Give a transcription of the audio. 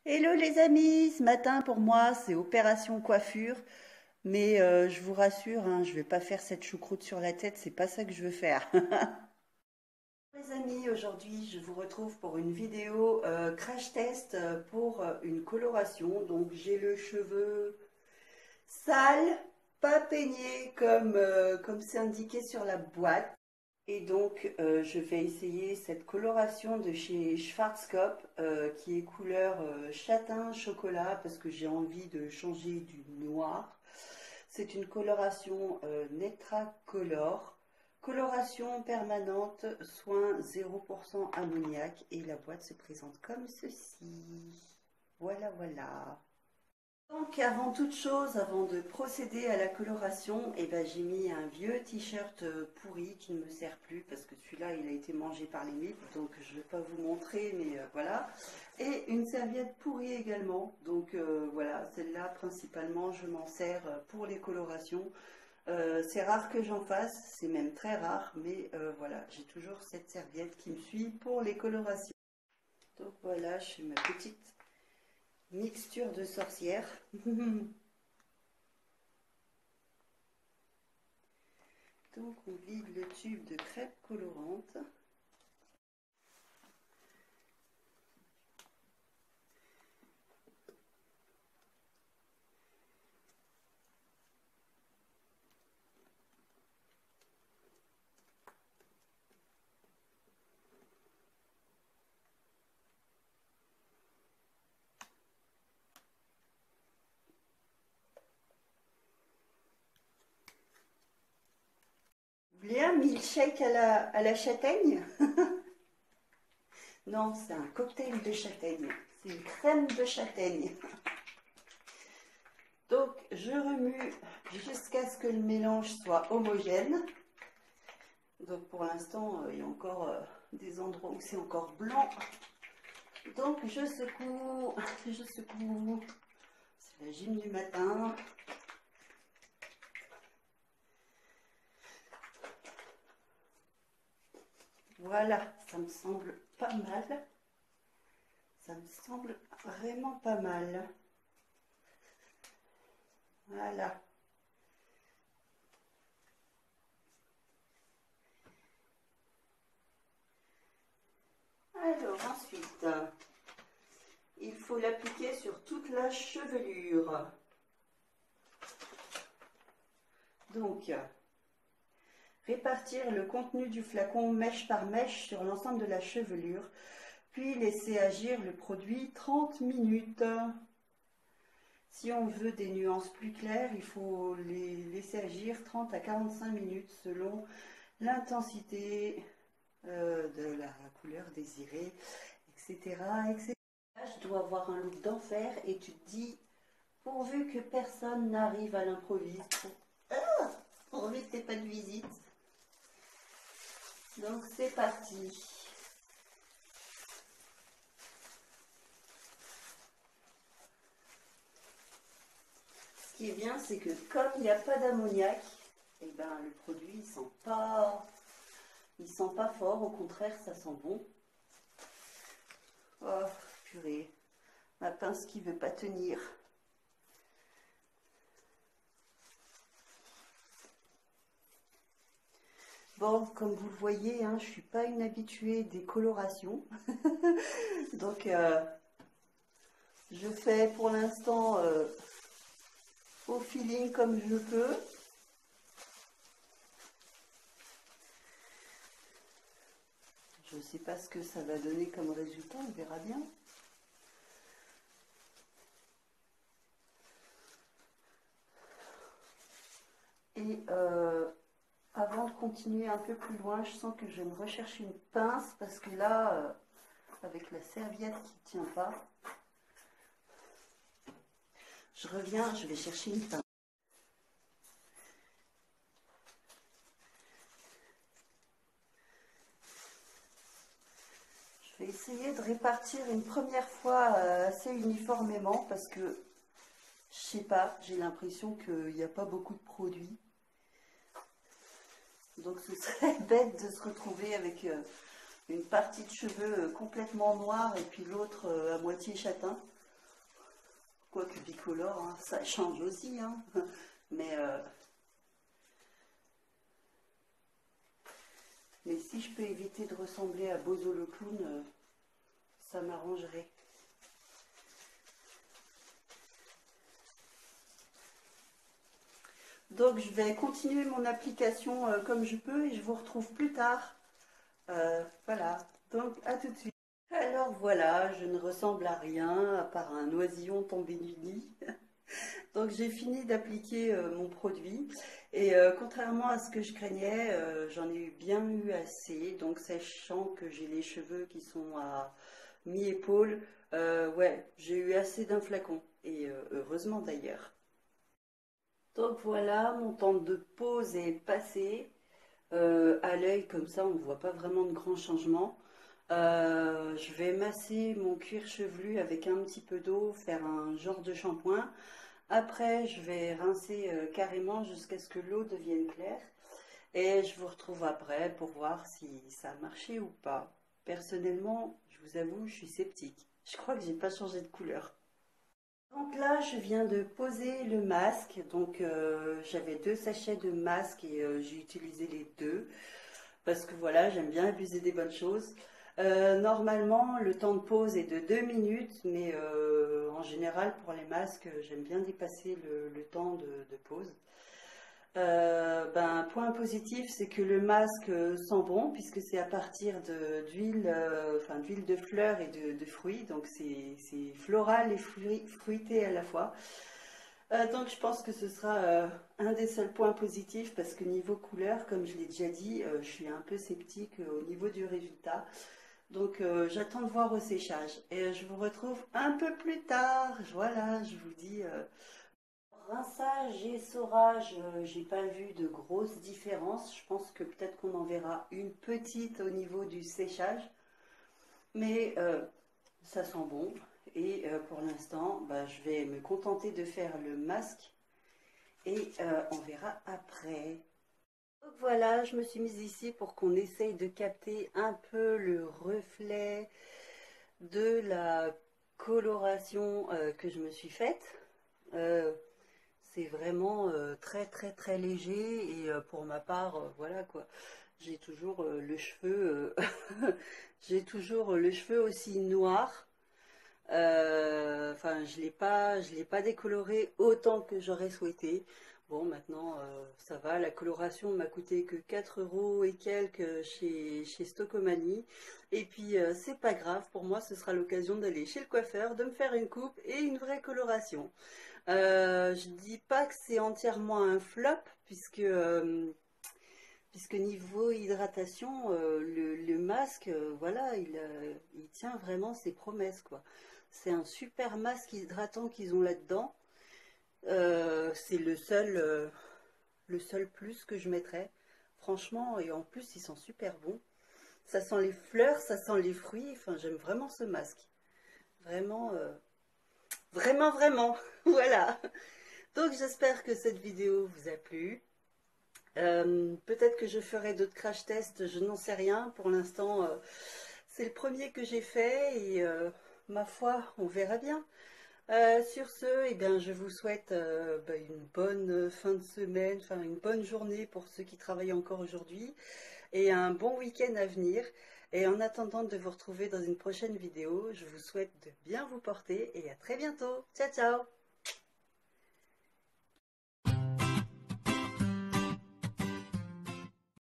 Hello les amis, ce matin pour moi c'est opération coiffure, mais je vous rassure, hein, je vais pas faire cette choucroute sur la tête, c'est pas ça que je veux faire. Les amis, aujourd'hui je vous retrouve pour une vidéo crash test pour une coloration. Donc j'ai le cheveu sale, pas peigné comme c'est indiqué sur la boîte. Et donc, je vais essayer cette coloration de chez Schwarzkopf qui est couleur châtain chocolat parce que j'ai envie de changer du noir. C'est une coloration Netracolor, coloration permanente, soin 0% ammoniac et la boîte se présente comme ceci. Voilà, voilà. Donc avant toute chose, avant de procéder à la coloration, j'ai mis un vieux t-shirt pourri qui ne me sert plus parce que celui-là il a été mangé par les mipes, donc je ne vais pas vous montrer, mais voilà. Et une serviette pourrie également, donc voilà, celle-là principalement je m'en sers pour les colorations. C'est rare que j'en fasse, c'est même très rare, mais voilà, j'ai toujours cette serviette qui me suit pour les colorations. Donc voilà, je fais ma petite mixture de sorcière. Donc on vide le tube de crêpe colorante. Vous voulez un milkshake à la châtaigne? Non, c'est un cocktail de châtaigne. C'est une crème de châtaigne. Donc je remue jusqu'à ce que le mélange soit homogène. Donc pour l'instant, il y a encore des endroits où c'est encore blanc. Donc je secoue, je secoue. C'est la gym du matin. Voilà, ça me semble pas mal. Ça me semble vraiment pas mal. Voilà. Alors ensuite, il faut l'appliquer sur toute la chevelure. Donc, répartir le contenu du flacon mèche par mèche sur l'ensemble de la chevelure, puis laisser agir le produit 30 minutes. Si on veut des nuances plus claires, il faut les laisser agir 30 à 45 minutes selon l'intensité de la couleur désirée, etc., etc. Là, je dois avoir un look d'enfer et tu te dis, pourvu que personne n'arrive à l'improviste, pourvu que t'aies pas de visite. Donc c'est parti. Ce qui est bien, c'est que comme il n'y a pas d'ammoniac, et ben le produit il sent pas fort, au contraire ça sent bon. Oh purée, ma pince qui veut pas tenir. Bon, comme vous le voyez, hein, je suis pas une habituée des colorations, donc je fais pour l'instant au feeling comme je peux. Je ne sais pas ce que ça va donner comme résultat, on verra bien. Et avant de continuer un peu plus loin, je sens que je vais me rechercher une pince parce que là, avec la serviette qui ne tient pas, je reviens, je vais chercher une pince. Je vais essayer de répartir une première fois assez uniformément parce que, je sais pas, j'ai l'impression qu'il n'y a pas beaucoup de produits. Donc ce serait bête de se retrouver avec une partie de cheveux complètement noire et puis l'autre à moitié châtain. Quoique bicolore, hein, ça change aussi, hein. Mais, mais si je peux éviter de ressembler à Bozo le clown, ça m'arrangerait. Donc je vais continuer mon application comme je peux et je vous retrouve plus tard. Voilà, donc à tout de suite. Alors voilà, je ne ressemble à rien à part un oisillon tombé du lit. Donc j'ai fini d'appliquer mon produit et contrairement à ce que je craignais, j'en ai bien eu assez. Donc sachant que j'ai les cheveux qui sont à mi-épaule, ouais, j'ai eu assez d'un flacon et heureusement d'ailleurs. Donc voilà, mon temps de pause est passé. À l'œil comme ça, on ne voit pas vraiment de grands changements. Je vais masser mon cuir chevelu avec un petit peu d'eau, faire un genre de shampoing. Après, je vais rincer carrément jusqu'à ce que l'eau devienne claire. Et je vous retrouve après pour voir si ça a marché ou pas. Personnellement, je vous avoue, je suis sceptique. Je crois que j'ai pas changé de couleur. Donc là, je viens de poser le masque. Donc j'avais 2 sachets de masque et j'ai utilisé les 2 parce que voilà, j'aime bien abuser des bonnes choses. Normalement, le temps de pause est de 2 minutes, mais en général, pour les masques, j'aime bien dépasser le temps de pause. Ben, point positif, c'est que le masque sent bon, puisque c'est à partir d'huile, enfin d'huile de fleurs et de fruits, donc c'est floral et fruité à la fois. Donc je pense que ce sera un des seuls points positifs parce que niveau couleur, comme je l'ai déjà dit, je suis un peu sceptique au niveau du résultat. Donc j'attends de voir au séchage et je vous retrouve un peu plus tard. Voilà, je vous dis rinçage et essorage, j'ai pas vu de grosses différences. Je pense que peut-être qu'on en verra une petite au niveau du séchage, mais ça sent bon. Et pour l'instant, bah, je vais me contenter de faire le masque et on verra après. Donc voilà, je me suis mise ici pour qu'on essaye de capter un peu le reflet de la coloration que je me suis faite. Euh, c'est vraiment très très très léger et pour ma part, voilà quoi. J'ai toujours le cheveu, j'ai toujours le cheveu aussi noir. Enfin, je l'ai pas décoloré autant que j'aurais souhaité. Bon, maintenant, ça va. La coloration m'a coûté que 4 euros et quelques chez Stocomanie. Et puis, c'est pas grave. Pour moi, ce sera l'occasion d'aller chez le coiffeur, de me faire une coupe et une vraie coloration. Je dis pas que c'est entièrement un flop, puisque niveau hydratation, le masque, voilà, il tient vraiment ses promesses, quoi. C'est un super masque hydratant qu'ils ont là-dedans. C'est le seul plus que je mettrais. Franchement, et en plus, ils sont super bons. Ça sent les fleurs, ça sent les fruits. Enfin, j'aime vraiment ce masque. Vraiment, vraiment, vraiment. Voilà. Donc, j'espère que cette vidéo vous a plu. Peut-être que je ferai d'autres crash tests, je n'en sais rien. Pour l'instant, c'est le premier que j'ai fait et ma foi, on verra bien. Sur ce, eh bien, je vous souhaite bah, une bonne fin de semaine, enfin une bonne journée pour ceux qui travaillent encore aujourd'hui et un bon week-end à venir. Et en attendant de vous retrouver dans une prochaine vidéo, je vous souhaite de bien vous porter et à très bientôt. Ciao, ciao!